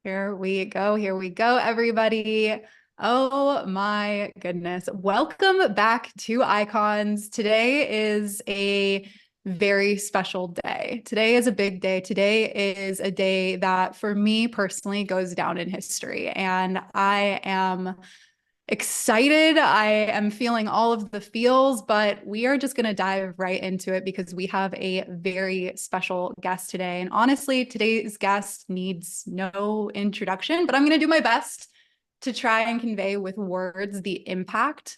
Here we go. Here we go, everybody. Oh my goodness. Welcome back to Icons. Today is a very special day. Today is a big day. Today is a day that, for me personally, goes down in history. And I am excited. I am feeling all of the feels, but we are just going to dive right into it because we have a very special guest today. And honestly, today's guest needs no introduction, but I'm going to do my best to try and convey with words the impact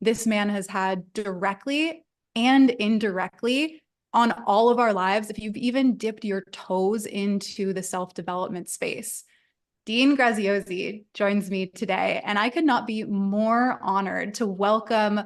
this man has had directly and indirectly on all of our lives. If you've even dipped your toes into the self-development space, Dean Graziosi joins me today, and I could not be more honored to welcome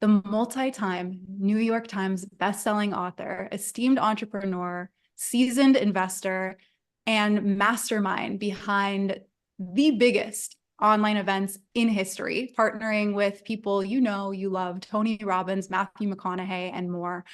the multi-time New York Times bestselling author, esteemed entrepreneur, seasoned investor, and mastermind behind the biggest online events in history, partnering with people you know, you love, Tony Robbins, Matthew McConaughey, and more.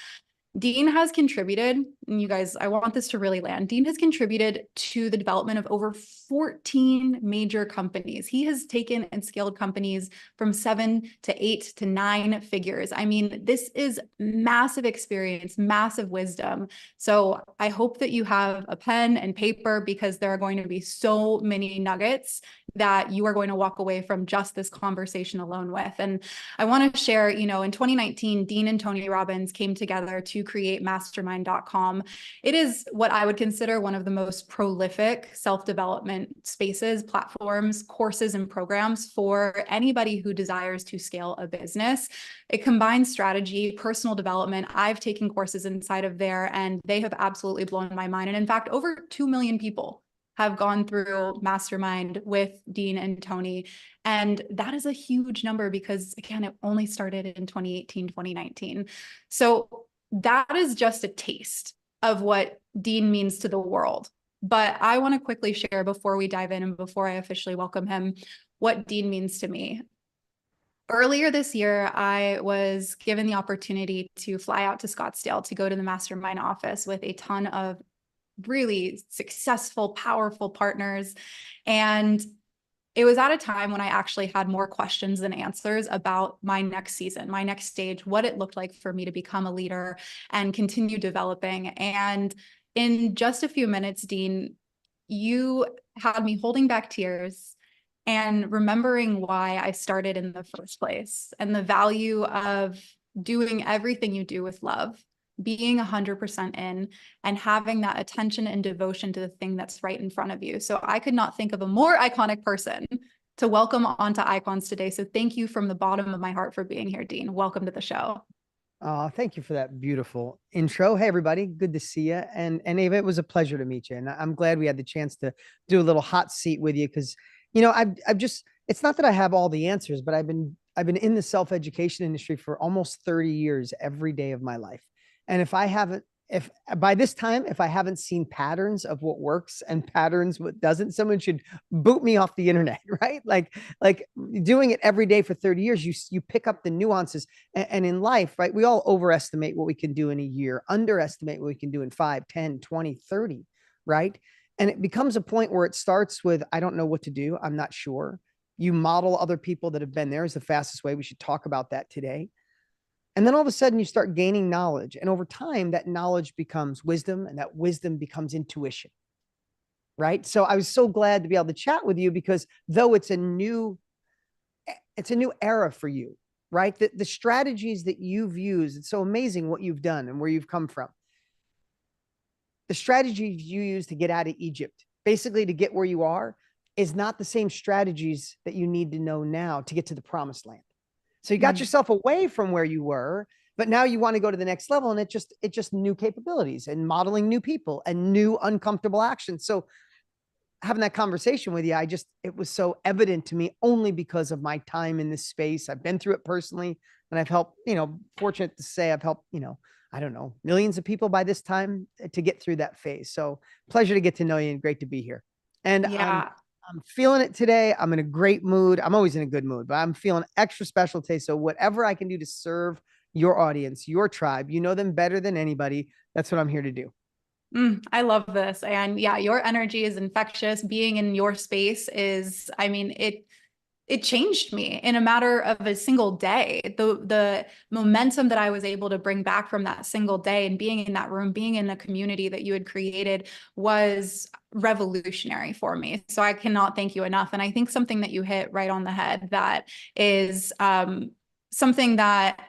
Dean has contributed, and you guys, I want this to really land. Dean has contributed to the development of over 14 major companies. He has taken and scaled companies from 7 to 8 to 9 figures. I mean, this is massive experience, massive wisdom. So I hope that you have a pen and paper because there are going to be so many nuggets that you are going to walk away from just this conversation alone with. And I want to share, in 2019, Dean and Tony Robbins came together to create mastermind.com. It is what I would consider one of the most prolific self-development spaces, platforms, courses, and programs for anybody who desires to scale a business. It combines strategy, personal development. I've taken courses inside of there, and they have absolutely blown my mind. And in fact, over 2 million people have gone through Mastermind with Dean and Tony. And that is a huge number because, again, it only started in 2018, 2019. So that is just a taste of what Dean means to the world. But I want to quickly share before we dive in and before I officially welcome him, what Dean means to me. Earlier this year, I was given the opportunity to fly out to Scottsdale to go to the Mastermind office with a ton of really successful, powerful partners. And it was at a time when I actually had more questions than answers about my next season, my next stage, what it looked like for me to become a leader and continue developing. And in just a few minutes, Dean, you had me holding back tears and remembering why I started in the first place and the value of doing everything you do with love, being 100% in, and having that attention and devotion to the thing that's right in front of you. So I could not think of a more iconic person to welcome onto Icons today. So thank you from the bottom of my heart for being here, Dean. Welcome to the show. Thank you for that beautiful intro. Hey, everybody. Good to see you. And Ava, it was a pleasure to meet you. And I'm glad we had the chance to do a little hot seat with you because, I've just, it's not that I have all the answers, but I've been in the self-education industry for almost 30 years every day of my life. And if by this time, if I haven't seen patterns of what works and patterns what doesn't, someone should boot me off the internet, right? Like doing it every day for 30 years, you pick up the nuances. And in life, right, we all overestimate what we can do in a year, underestimate what we can do in 5, 10, 20, 30, right? And it becomes a point where it starts with, I don't know what to do. I'm not sure. You model other people that have been there is the fastest way. We should talk about that today. And then all of a sudden you start gaining knowledge. And over time, that knowledge becomes wisdom and that wisdom becomes intuition. Right. So I was so glad to be able to chat with you because though it's a new era for you, right? The strategies that you've used, it's so amazing what you've done and where you've come from. The strategies you use to get out of Egypt, basically to get where you are, is not the same strategies that you need to know now to get to the promised land. So you got yourself away from where you were, but now you want to go to the next level. And it just new capabilities and modeling new people and new uncomfortable actions. So having that conversation with you, it was so evident to me only because of my time in this space. I've been through it personally and I've helped, fortunate to say I've helped, I don't know, millions of people by this time to get through that phase. So pleasure to get to know you and great to be here. And Yeah. I'm feeling it today. I'm in a great mood. I'm always in a good mood, but I'm feeling extra special today. So whatever I can do to serve your audience, your tribe, you know them better than anybody. That's what I'm here to do. I love this. And yeah, your energy is infectious. Being in your space is, I mean, it changed me in a matter of a single day. The momentum that I was able to bring back from that single day and being in that room, being in a community that you had created was revolutionary for me. So I cannot thank you enough. And I think something that you hit right on the head that is something that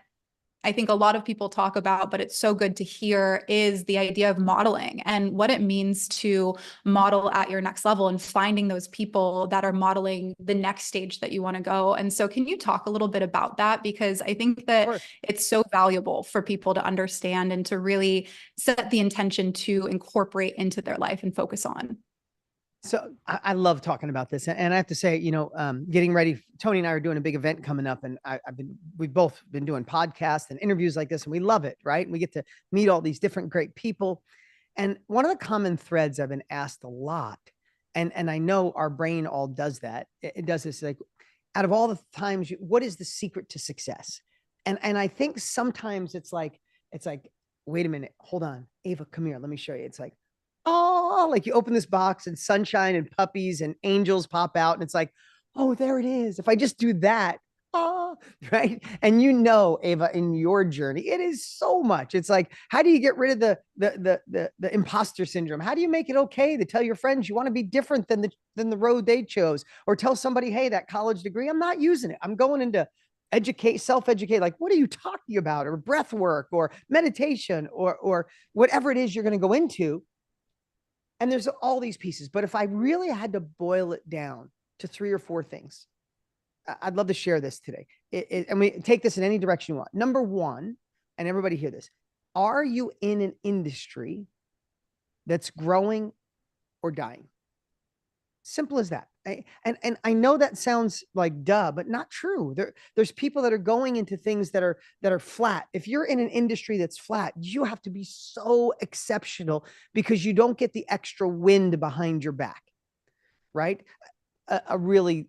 I think a lot of people talk about, but it's so good to hear, is the idea of modeling and what it means to model at your next level and finding those people that are modeling the next stage that you want to go. And so can you talk a little bit about that? Because I think that it's so valuable for people to understand and to really set the intention to incorporate into their life and focus on. So I love talking about this, and I have to say, getting ready. Tony and I are doing a big event coming up, and we've both been doing podcasts and interviews like this, and we love it, right? And we get to meet all these different great people. And one of the common threads I've been asked a lot, and I know our brain all does that. It does this, like, out of all the times, what is the secret to success? And I think sometimes it's like, wait a minute, hold on, Ava, come here, let me show you. It's like, oh, like you open this box and sunshine and puppies and angels pop out. And it's like, oh, there it is. If I just do that, oh, right. And Ava, in your journey, it is so much. It's like, how do you get rid of the imposter syndrome? How do you make it okay to tell your friends you want to be different than the road they chose, or tell somebody, hey, that college degree, I'm not using it. I'm going into self-educate. Like, what are you talking about? Or breath work or meditation or whatever it is you're going to go into. And there's all these pieces, but if I really had to boil it down to 3 or 4 things, I'd love to share this today. And we take this in any direction you want. Number one, and everybody hear this, are you in an industry that's growing or dying? Simple as that. And I know that sounds like duh, but not true. There's people that are going into things that are flat. If you're in an industry that's flat, you have to be so exceptional because you don't get the extra wind behind your back, right? A really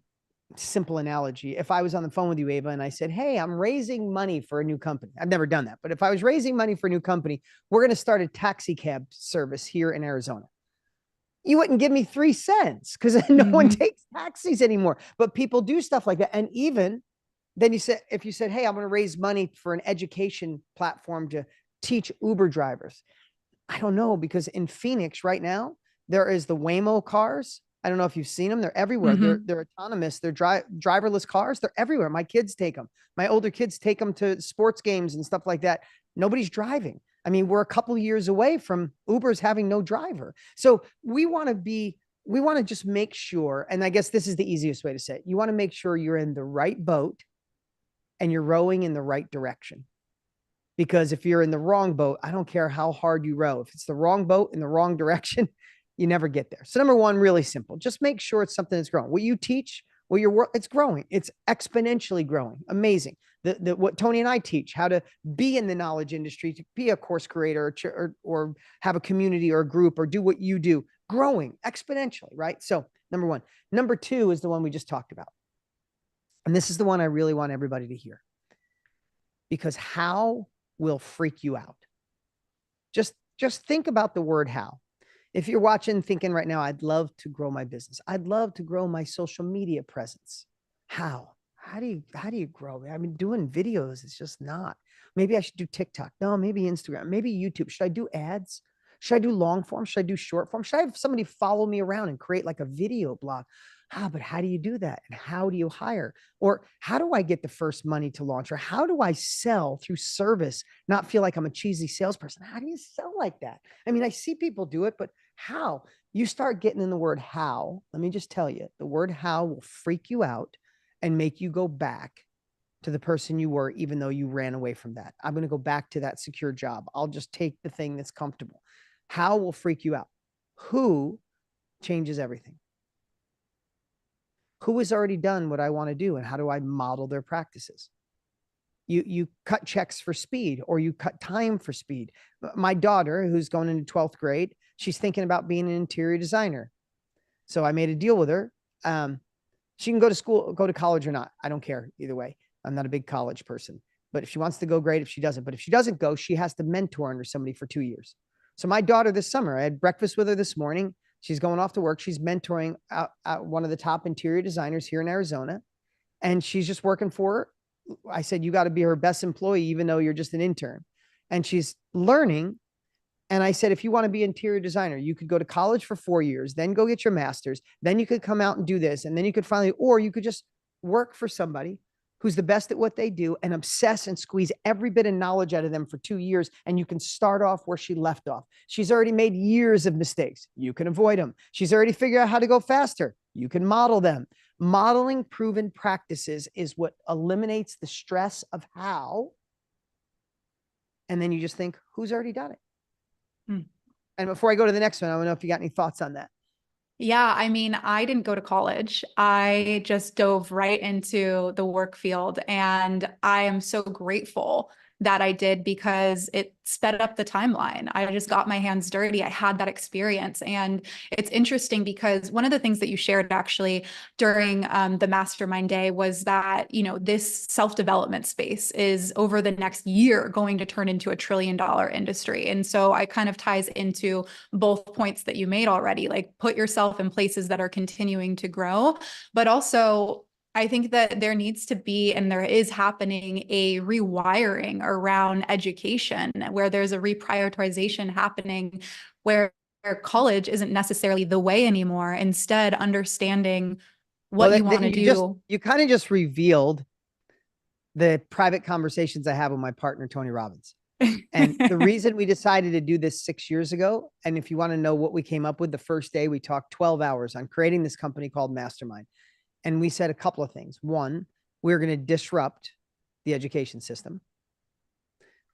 simple analogy. If I was on the phone with you, Ava, and I said, hey, I'm raising money for a new company. I've never done that, but if I was raising money for a new company, we're going to start a taxi cab service here in Arizona. You wouldn't give me 3 cents because no one takes taxis anymore. But people do stuff like that. And even then if you said, hey, I'm going to raise money for an education platform to teach Uber drivers. I don't know, because in Phoenix right now, there is the Waymo cars. I don't know if you've seen them. They're everywhere. They're autonomous. They're driverless cars. They're everywhere. My kids take them. My older kids take them to sports games and stuff like that. Nobody's driving. I mean, we're a couple of years away from Ubers having no driver. So we want to just make sure, and I guess this is the easiest way to say it. You want to make sure you're in the right boat and you're rowing in the right direction. Because if you're in the wrong boat, I don't care how hard you row. If it's the wrong boat in the wrong direction, you never get there. So number one, really simple. Just make sure it's something that's growing. What you teach, it's growing. It's exponentially growing. Amazing. What Tony and I teach, how to be in the knowledge industry, to be a course creator or have a community or a group or do what you do, growing exponentially, right? So number one. Number two is the one we just talked about. And this is the one I really want everybody to hear. Because how will freak you out. Just think about the word how. If you're watching thinking right now, I'd love to grow my business. I'd love to grow my social media presence. How? How do you grow? I mean, doing videos is just not. Maybe I should do TikTok. No, maybe Instagram, maybe YouTube. Should I do ads? Should I do long form? Should I do short form? Should I have somebody follow me around and create like a video blog? But how do you do that? And how do you hire? Or how do I get the first money to launch? Or how do I sell through service, not feel like I'm a cheesy salesperson? How do you sell like that? I mean, I see people do it, but how? You start getting in the word how, let me just tell you, the word how will freak you out and make you go back to the person you were, even though you ran away from that. I'm going to go back to that secure job. I'll just take the thing that's comfortable. How will freak you out. Who changes everything. Who has already done what I want to do, and how do I model their practices? You cut checks for speed, or you cut time for speed. My daughter, who's going into 12th grade, she's thinking about being an interior designer. So I made a deal with her. She can go to school, go to college or not. I don't care either way. I'm not a big college person, but if she wants to go, great. If she doesn't, but if she doesn't go, she has to mentor under somebody for 2 years. So my daughter this summer, I had breakfast with her this morning. She's going off to work. She's mentoring one of the top interior designers here in Arizona. And she's just working for her. I said, you got to be her best employee, even though you're just an intern. And she's learning. And I said, if you want to be an interior designer, you could go to college for 4 years, then go get your master's. Then you could come out and do this. And then you could finally, or you could just work for somebody who's the best at what they do and obsess and squeeze every bit of knowledge out of them for 2 years. And you can start off where she left off. She's already made years of mistakes. You can avoid them. She's already figured out how to go faster. You can model them. Modeling proven practices is what eliminates the stress of how. And then you just think, who's already done it? And before I go to the next one, I don't know if you got any thoughts on that. Yeah, I mean, I didn't go to college. I just dove right into the work field, and I am so grateful that I did because it sped up the timeline. I just got my hands dirty. I had that experience. And it's interesting because one of the things that you shared actually during the mastermind day was that, you know, this self-development space is over the next year going to turn into $1 trillion industry. And so I kind of ties into both points that you made already, like put yourself in places that are continuing to grow, but also I think that there needs to be, and there is happening, a rewiring around education where there's a reprioritization happening where college isn't necessarily the way anymore. Instead, understanding what you want to do. You kind of just revealed the private conversations I have with my partner, Tony Robbins. And the reason we decided to do this 6 years ago, and if you want to know what we came up with, the first day we talked 12 hours on creating this company called Mastermind. And we said a couple of things. One, we're going to disrupt the education system.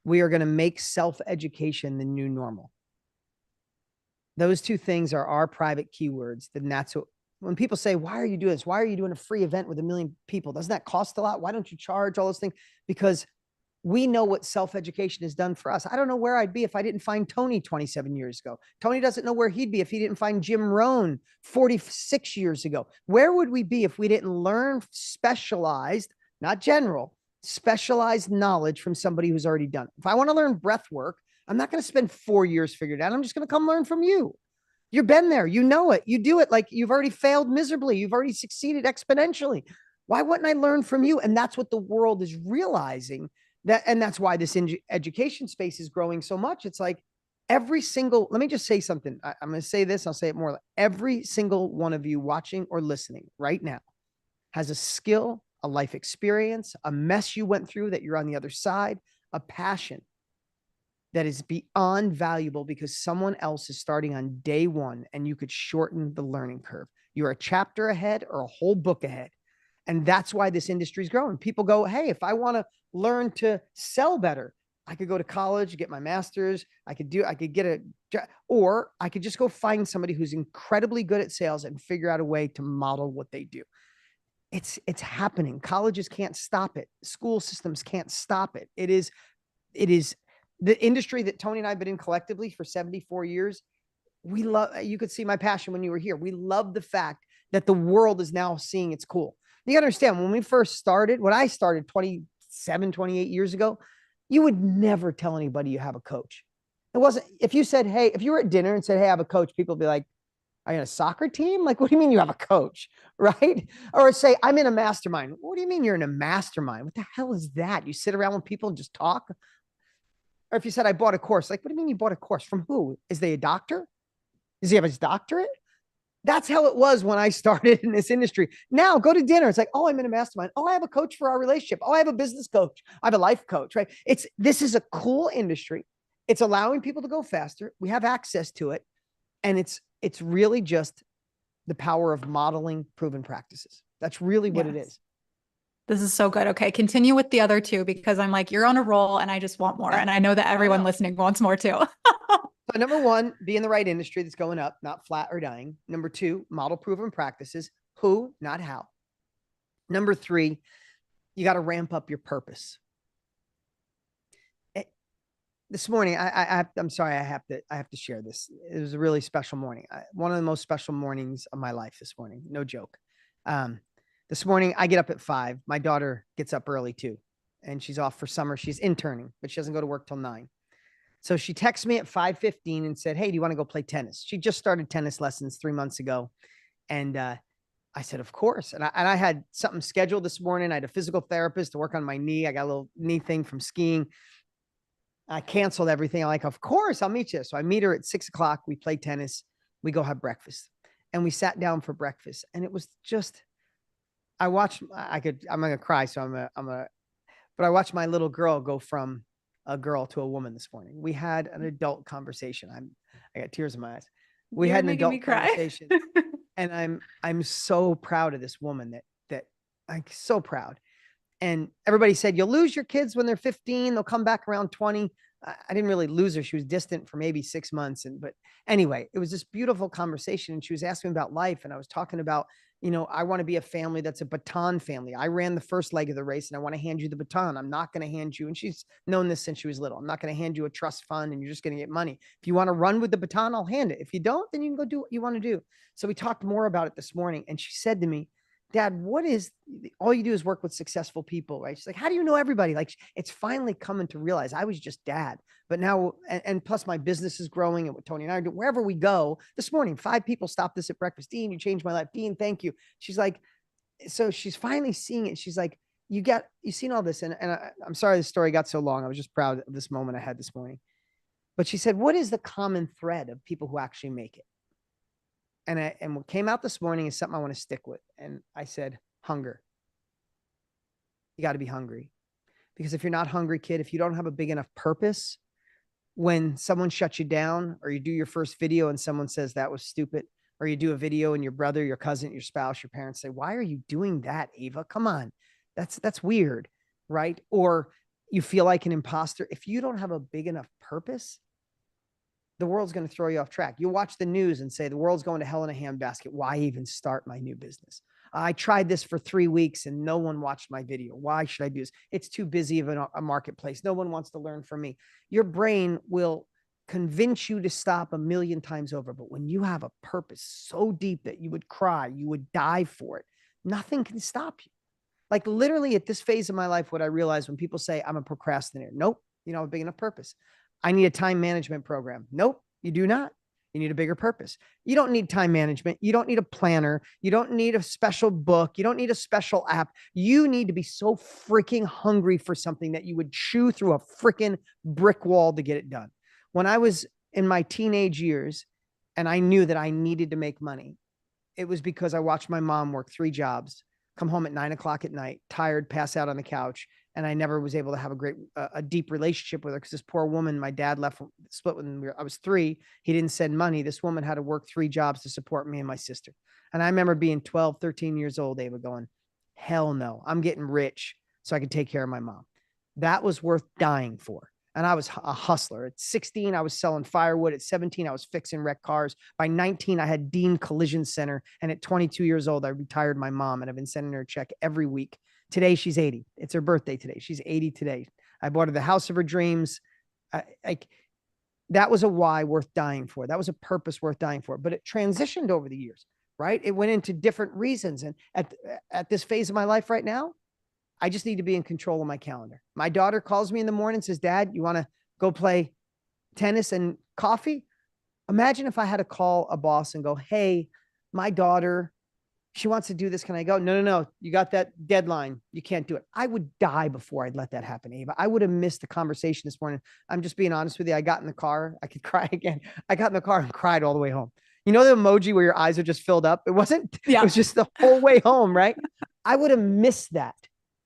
We are going to make self-education the new normal. Those two things are our private keywords. Then that's what, when people say, why are you doing this? Why are you doing a free event with 1 million people? Doesn't that cost a lot? Why don't you charge all those things? Because we know what self-education has done for us. I don't know where I'd be if I didn't find Tony 27 years ago. Tony doesn't know where he'd be if he didn't find Jim Rohn 46 years ago. Where would we be if we didn't learn specialized, not general, specialized knowledge from somebody who's already done it? If I want to learn breath work, I'm not going to spend 4 years figuring it out. I'm just going to come learn from you. You've been there. You know it. You do it like you've already failed miserably. You've already succeeded exponentially. Why wouldn't I learn from you? And that's what the world is realizing. And that's why this education space is growing so much. It's like every single, let me just say something. I'm going to say this. I'll say it more. Like every single one of you watching or listening right now has a skill, a life experience, a mess you went through that you're on the other side, a passion that is beyond valuable because someone else is starting on day one and you could shorten the learning curve. You're a chapter ahead or a whole book ahead. And that's why this industry is growing. People go, hey, if I want to learn to sell better, I could go to college, get my master's. I could get a job, or I could just go find somebody who's incredibly good at sales and figure out a way to model what they do. It's happening. Colleges can't stop it. School systems can't stop it. It is the industry that Tony and I have been in collectively for 74 years. We love, you could see my passion when you were here. We love the fact that the world is now seeing it's cool. You gotta understand, when we first started, when I started 27, 28 years ago, you would never tell anybody you have a coach. It wasn't, if you said, hey, if you were at dinner and said, hey, I have a coach, people would be like, are you in a soccer team? Like, what do you mean you have a coach? Right? Or say, I'm in a mastermind. What do you mean you're in a mastermind? What the hell is that? You sit around with people and just talk? Or if you said, I bought a course, like, what do you mean you bought a course? From who? Is they a doctor? Does he have his doctorate? That's how it was when I started in this industry. Now go to dinner. It's like, oh, I'm in a mastermind. Oh, I have a coach for our relationship. Oh, I have a business coach. I have a life coach, right? This is a cool industry. It's allowing people to go faster. We have access to it. And it's really just the power of modeling proven practices. That's really what it is. This is so good. Okay. Continue with the other two because I'm like, you're on a roll and I just want more. And I know that everyone listening wants more too. So number one, be in the right industry that's going up, not flat or dying. Number two, model proven practices. Who, not how. Number three, you got to ramp up your purpose. This morning, I'm sorry, I have to share this. It was a really special morning. One of the most special mornings of my life this morning. No joke. This morning, I get up at 5. My daughter gets up early too, and she's off for summer. She's interning, but she doesn't go to work till 9. So she texted me at 5:15 and said, "Hey, do you want to go play tennis?" She just started tennis lessons 3 months ago. And I said, "Of course." And I had something scheduled this morning. I had a physical therapist to work on my knee. I got a little knee thing from skiing. I canceled everything. I'm like, "Of course, I'll meet you." So I meet her at 6 o'clock. We play tennis. We go have breakfast. And we sat down for breakfast. And it was just, I'm going to cry. So but I watched my little girl go from a girl to a woman this morning. We had an adult conversation. I got tears in my eyes. We had an adult conversation. And I'm so proud of this woman that I'm so proud. And everybody said, "You'll lose your kids when they're 15. They'll come back around 20." I didn't really lose her. She was distant for maybe 6 months. But anyway, it was this beautiful conversation. And she was asking me about life. And I was talking about, I want to be a family that's a baton family. I ran the first leg of the race and I want to hand you the baton. I'm not going to hand you, and she's known this since she was little, I'm not going to hand you a trust fund and you're just going to get money. If you want to run with the baton, I'll hand it. If you don't, then you can go do what you want to do. So we talked more about it this morning. And she said to me, "Dad, all you do is work with successful people, right?" She's like, "How do you know everybody?" Like, it's finally coming to realize I was just dad, but now, and plus my business is growing, and what Tony and I are doing, wherever we go. This morning, 5 people stopped us at breakfast. "Dean, you changed my life. Dean, thank you." She's like, so she's finally seeing it. She's like, you've seen all this. And I'm sorry the story got so long. I was just proud of this moment I had this morning. But she said, "What is the common thread of people who actually make it?" And what came out this morning is something I want to stick with. And I said, hunger. You got to be hungry. Because if you're not hungry, kid, if you don't have a big enough purpose, when someone shuts you down, or you do your first video and someone says that was stupid, or you do a video and your brother, your cousin, your spouse, your parents say, "Why are you doing that, Ava? Come on. That's weird." Right? Or you feel like an imposter. If you don't have a big enough purpose, the world's going to throw you off track. You'll watch the news and say, "The world's going to hell in a handbasket. Why even start my new business? I tried this for 3 weeks and no one watched my video. Why should I do this? It's too busy of a marketplace. No one wants to learn from me." Your brain will convince you to stop a million times over. But when you have a purpose so deep that you would cry, you would die for it, nothing can stop you. Like, literally at this phase of my life, what I realized when people say I'm a procrastinator, nope, you don't have a big enough purpose. I need a time management program. Nope, you do not. You need a bigger purpose. You don't need time management. You don't need a planner. You don't need a special book. You don't need a special app. You need to be so freaking hungry for something that you would chew through a freaking brick wall to get it done. When I was in my teenage years and I knew that I needed to make money, it was because I watched my mom work 3 jobs, come home at 9 o'clock at night, tired, pass out on the couch. And I never was able to have a deep relationship with her, because this poor woman, my dad split when I was 3. He didn't send money. This woman had to work 3 jobs to support me and my sister. And I remember being 12, 13 years old, Ava, going, "Hell no, I'm getting rich so I could take care of my mom." That was worth dying for. And I was a hustler. At 16, I was selling firewood. At 17, I was fixing wrecked cars. By 19, I had Dean Collision Center. And at 22 years old, I retired my mom, and I've been sending her a check every week. Today, she's 80. It's her birthday today. She's 80 today. I bought her the house of her dreams. That was a why worth dying for. That was a purpose worth dying for. But it transitioned over the years, right? It went into different reasons. And at this phase of my life right now, I just need to be in control of my calendar. My daughter calls me in the morning and says, "Dad, you want to go play tennis and coffee?" Imagine if I had to call a boss and go, "Hey, my daughter, she wants to do this. Can I go?" No. You got that deadline. You can't do it. I would die before I'd let that happen, Ava. I would have missed the conversation this morning. I'm just being honest with you. I got in the car. I could cry again. I got in the car and cried all the way home. You know the emoji where your eyes are just filled up? It wasn't, yeah. It was just the whole way home, right? I would have missed that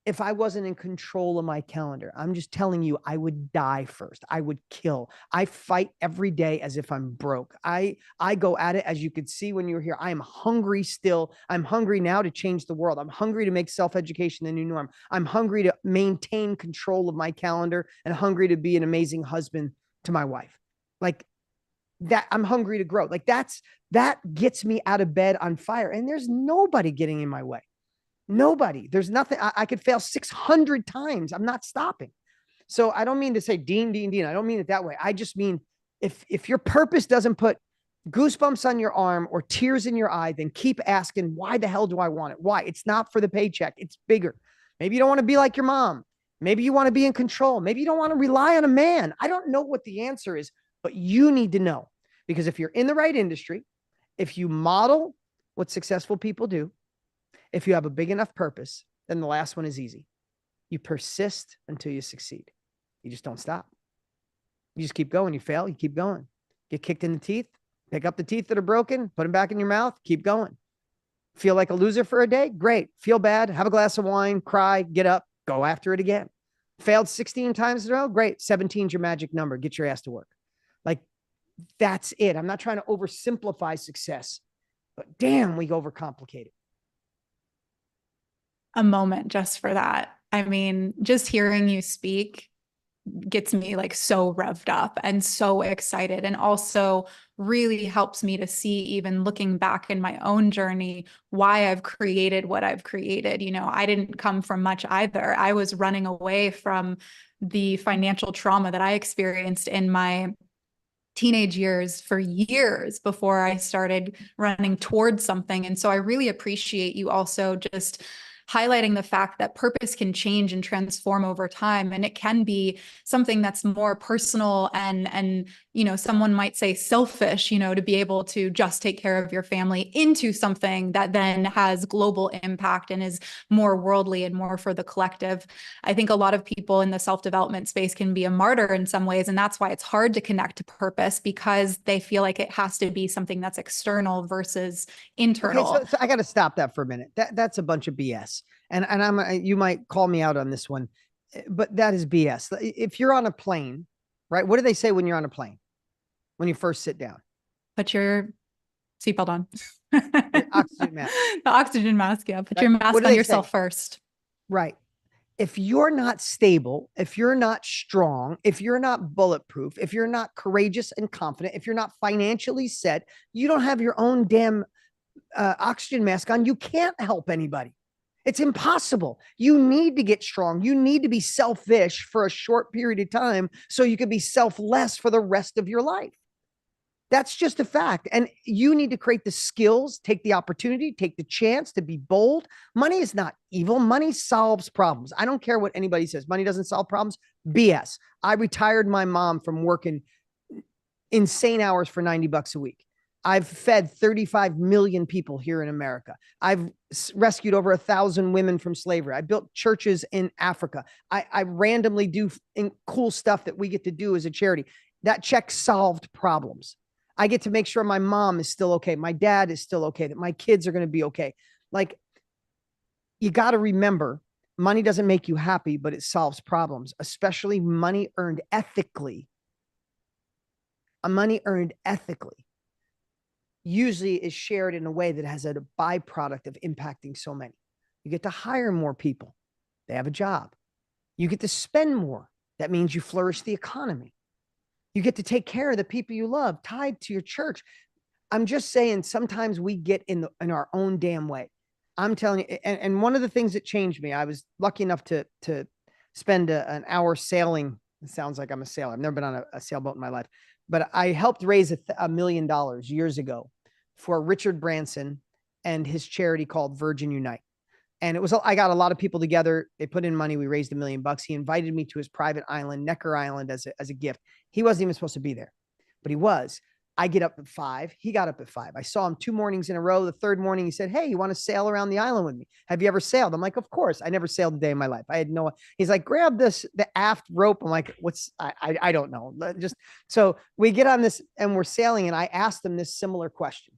if I wasn't in control of my calendar. I'm just telling you, I would die first. I would kill. I fight every day as if I'm broke. I go at it, as you could see when you were here. I am hungry still. I'm hungry now to change the world. I'm hungry to make self-education the new norm. I'm hungry to maintain control of my calendar, and hungry to be an amazing husband to my wife. Like that, I'm hungry to grow. Like that gets me out of bed on fire, and there's nobody getting in my way. Nobody. There's nothing. I could fail 600 times. I'm not stopping. So I don't mean to say Dean. I don't mean it that way. I just mean if your purpose doesn't put goosebumps on your arm or tears in your eye, then keep asking, why the hell do I want it? Why? It's not for the paycheck. It's bigger. Maybe you don't want to be like your mom. Maybe you want to be in control. Maybe you don't want to rely on a man. I don't know what the answer is, but you need to know, because if you're in the right industry, if you model what successful people do, if you have a big enough purpose, then the last one is easy. You persist until you succeed. You just don't stop. You just keep going. You fail, you keep going. Get kicked in the teeth, pick up the teeth that are broken, put them back in your mouth, keep going. Feel like a loser for a day? Great. Feel bad, have a glass of wine, cry, get up, go after it again. Failed 16 times in a row? Great. 17 is your magic number. Get your ass to work. Like, that's it. I'm not trying to oversimplify success, but damn, we overcomplicate it. A moment just for that. I mean, just hearing you speak gets me like so revved up and so excited, and also really helps me to see, even looking back in my own journey, why I've created what I've created. You know, I didn't come from much either. I was running away from the financial trauma that I experienced in my teenage years for years before I started running towards something. And so I really appreciate you also just highlighting the fact that purpose can change and transform over time, and it can be something that's more personal and you know, someone might say selfish, you know, to be able to just take care of your family, into something that then has global impact and is more worldly and more for the collective. I think a lot of people in the self-development space can be a martyr in some ways, and that's why it's hard to connect to purpose, because they feel like it has to be something that's external versus internal. Okay, so I got to stop that for a minute. That's a bunch of BS. And you might call me out on this one, but that is BS. If you're on a plane, right? What do they say when you're on a plane? When you first sit down? Put your seatbelt on. Your oxygen mask. The oxygen mask, yeah. Put Right? your mask What do on they yourself say? first. Right. If you're not stable, if you're not strong, if you're not bulletproof, if you're not courageous and confident, if you're not financially set, you don't have your own damn oxygen mask on, you can't help anybody. It's impossible. You need to get strong. You need to be selfish for a short period of time so you can be selfless for the rest of your life. That's just a fact. And you need to create the skills, take the opportunity, take the chance to be bold. Money is not evil. Money solves problems. I don't care what anybody says. Money doesn't solve problems. BS. I retired my mom from working insane hours for $90 a week. I've fed 35 million people here in America. I've rescued over 1,000 women from slavery. I built churches in Africa. I randomly do cool stuff that we get to do as a charity. That check solved problems. I get to make sure my mom is still okay. My dad is still okay, that my kids are going to be okay. Like, you got to remember, money doesn't make you happy, but it solves problems, especially money earned ethically. Money earned ethically usually is shared in a way that has a byproduct of impacting so many. You get to hire more people. They have a job. You get to spend more. That means you flourish the economy. You get to take care of the people you love, tied to your church. I'm just saying, sometimes we get in our own damn way. I'm telling you, and one of the things that changed me, I was lucky enough to spend an hour sailing. It sounds like I'm a sailor. I've never been on a sailboat in my life, but I helped raise $1 million years ago for Richard Branson and his charity called Virgin Unite. And it was, I got a lot of people together. They put in money. We raised $1 million. He invited me to his private island, Necker Island, as a gift. He wasn't even supposed to be there, but he was. I get up at 5. He got up at 5. I saw him 2 mornings in a row. The third morning, he said, "Hey, you want to sail around the island with me? Have you ever sailed?" I'm like, "Of course." I never sailed a day in my life. I had no. He's like, "Grab the aft rope." I'm like, "What's?" I don't know. Just so we get on this and we're sailing, and I asked him this similar question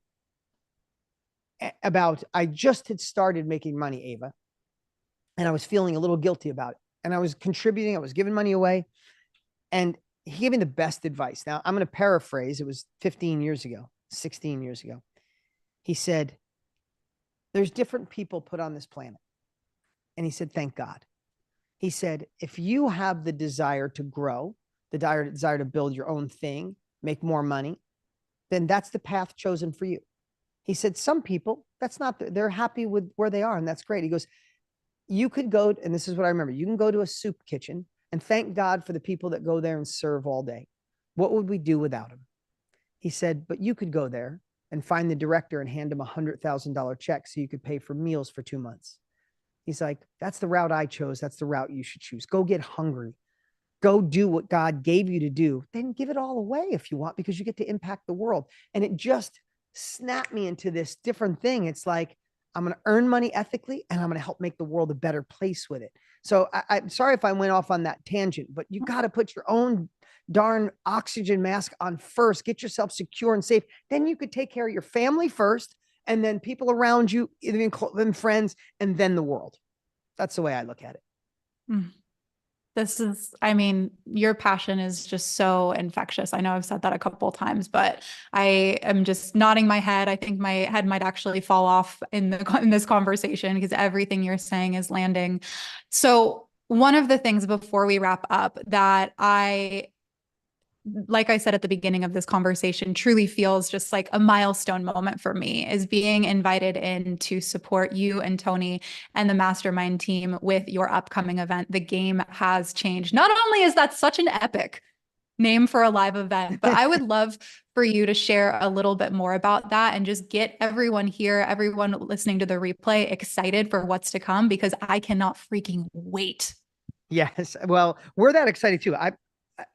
about, I just had started making money, Ava, and I was feeling a little guilty about it. And I was contributing. I was giving money away, and he gave me the best advice. Now, I'm going to paraphrase. It was 15 years ago, 16 years ago. He said, "There's different people put on this planet." And he said, "Thank God." He said, "If you have the desire to grow, the desire to build your own thing, make more money, then that's the path chosen for you." He said, "Some people, that's not, they're happy with where they are, and that's great." He goes, "You could go," and this is what I remember, "you can go to a soup kitchen and thank God for the people that go there and serve all day. What would we do without them?" He said, "But you could go there and find the director and hand him $100,000 check so you could pay for meals for 2 months." He's like, that's the route I chose. That's the route you should choose. Go get hungry. Go do what God gave you to do. Then give it all away if you want, because you get to impact the world. And it just snapped me into this different thing. It's like, I'm going to earn money ethically and I'm going to help make the world a better place with it. So I'm sorry if I went off on that tangent, but you got to put your own darn oxygen mask on first. Get yourself secure and safe. Then you could take care of your family first, and then people around you, then friends, and then the world. That's the way I look at it. This is, I mean, your passion is just so infectious. I know I've said that a couple of times, but I am just nodding my head. I think my head might actually fall off in this conversation because everything you're saying is landing. So one of the things before we wrap up that like I said at the beginning of this conversation, truly feels just like a milestone moment for me is being invited in to support you and Tony and the mastermind team with your upcoming event. The Game Has Changed. Not only is that such an epic name for a live event, but I would love for you to share a little bit more about that and just get everyone here, everyone listening to the replay excited for what's to come, because I cannot freaking wait. Yes. Well, we're that excited too.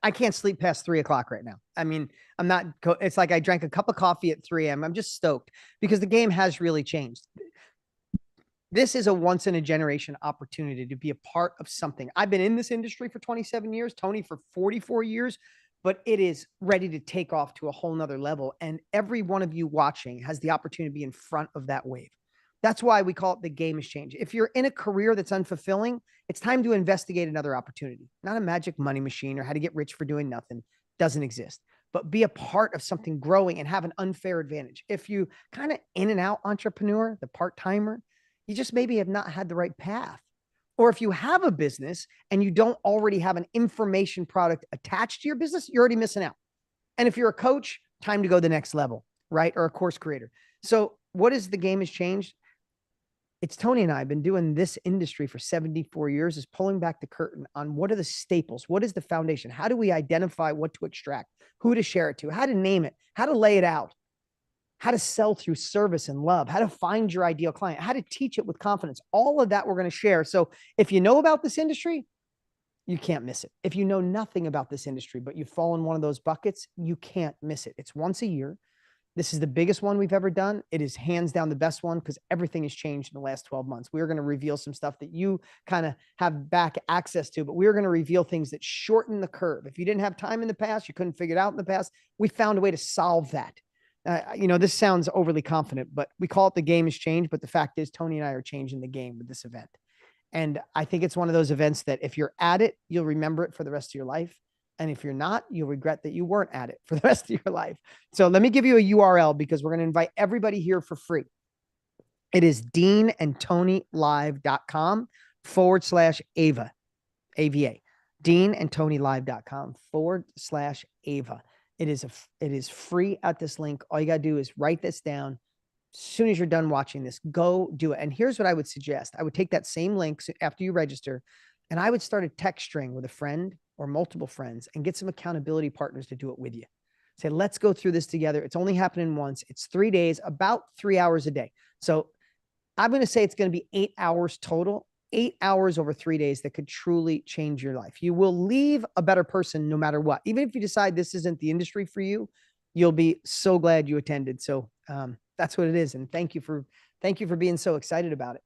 I can't sleep past 3 o'clock right now. I mean, it's like I drank a cup of coffee at 3 a.m. I'm just stoked because the game has really changed. This is a once in a generation opportunity to be a part of something. I've been in this industry for 27 years, Tony for 44 years, but it is ready to take off to a whole nother level. And every one of you watching has the opportunity to be in front of that wave. That's why we call it the game has changed. If you're in a career that's unfulfilling, it's time to investigate another opportunity. Not a magic money machine or how to get rich for doing nothing. Doesn't exist. But be a part of something growing and have an unfair advantage. If you kind of in and out entrepreneur, the part-timer, you just maybe have not had the right path. Or if you have a business and you don't already have an information product attached to your business, you're already missing out. And if you're a coach, time to go to the next level, right? Or a course creator. So what is the game has changed? It's Tony and I have been doing this industry for 74 years, is pulling back the curtain on what are the staples? What is the foundation? How do we identify what to extract, who to share it to, how to name it, how to lay it out, how to sell through service and love, how to find your ideal client, how to teach it with confidence. All of that we're going to share. So if you know about this industry, you can't miss it. If you know nothing about this industry, but you fall in one of those buckets, you can't miss it. It's once a year. This is the biggest one we've ever done. It is hands down the best one because everything has changed in the last 12 months. We're going to reveal some stuff that you kind of have back access to, but we're going to reveal things that shorten the curve. If you didn't have time in the past, you couldn't figure it out in the past, we found a way to solve that. This sounds overly confident, but we call it the game has changed. But the fact is, Tony and I are changing the game with this event. And I think it's one of those events that if you're at it, you'll remember it for the rest of your life. And if you're not, you'll regret that you weren't at it for the rest of your life. So let me give you a URL because we're going to invite everybody here for free. It is deanandtonylive.com/Ava, AVA, deanandtonylive.com/Ava. It is free at this link. All you got to do is write this down. As soon as you're done watching this, go do it. And here's what I would suggest. I would take that same link after you register, and I would start a text string with a friend or multiple friends and get some accountability partners to do it with you. Say, let's go through this together. It's only happening once. It's 3 days, about 3 hours a day. So I'm going to say it's going to be 8 hours total, 8 hours over 3 days that could truly change your life. You will leave a better person no matter what. Even if you decide this isn't the industry for you, you'll be so glad you attended. So that's what it is. And thank you for being so excited about it.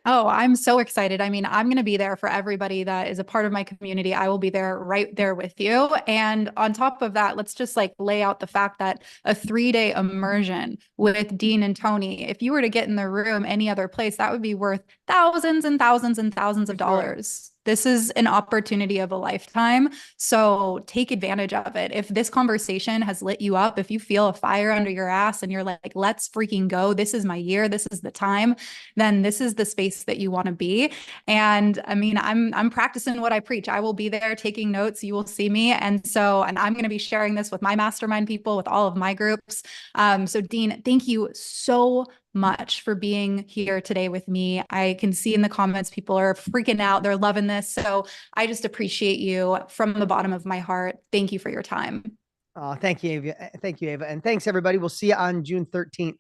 Oh, I'm so excited. I mean, I'm going to be there for everybody that is a part of my community. I will be there right there with you. And on top of that, let's just like lay out the fact that a 3-day immersion with Dean and Tony, if you were to get in the room any other place, that would be worth thousands and thousands and thousands of dollars. This is an opportunity of a lifetime. So take advantage of it. If this conversation has lit you up, if you feel a fire under your ass and you're like, let's freaking go, this is my year, this is the time, then this is the space that you want to be. And I mean, I'm practicing what I preach. I will be there taking notes. You will see me. And I'm going to be sharing this with my mastermind people, with all of my groups. So Dean, thank you so much for being here today with me. I can see in the comments, people are freaking out. They're loving this. So I just appreciate you from the bottom of my heart. Thank you for your time. Thank you, Ava. Thank you, Ava. And thanks, everybody. We'll see you on June 13th.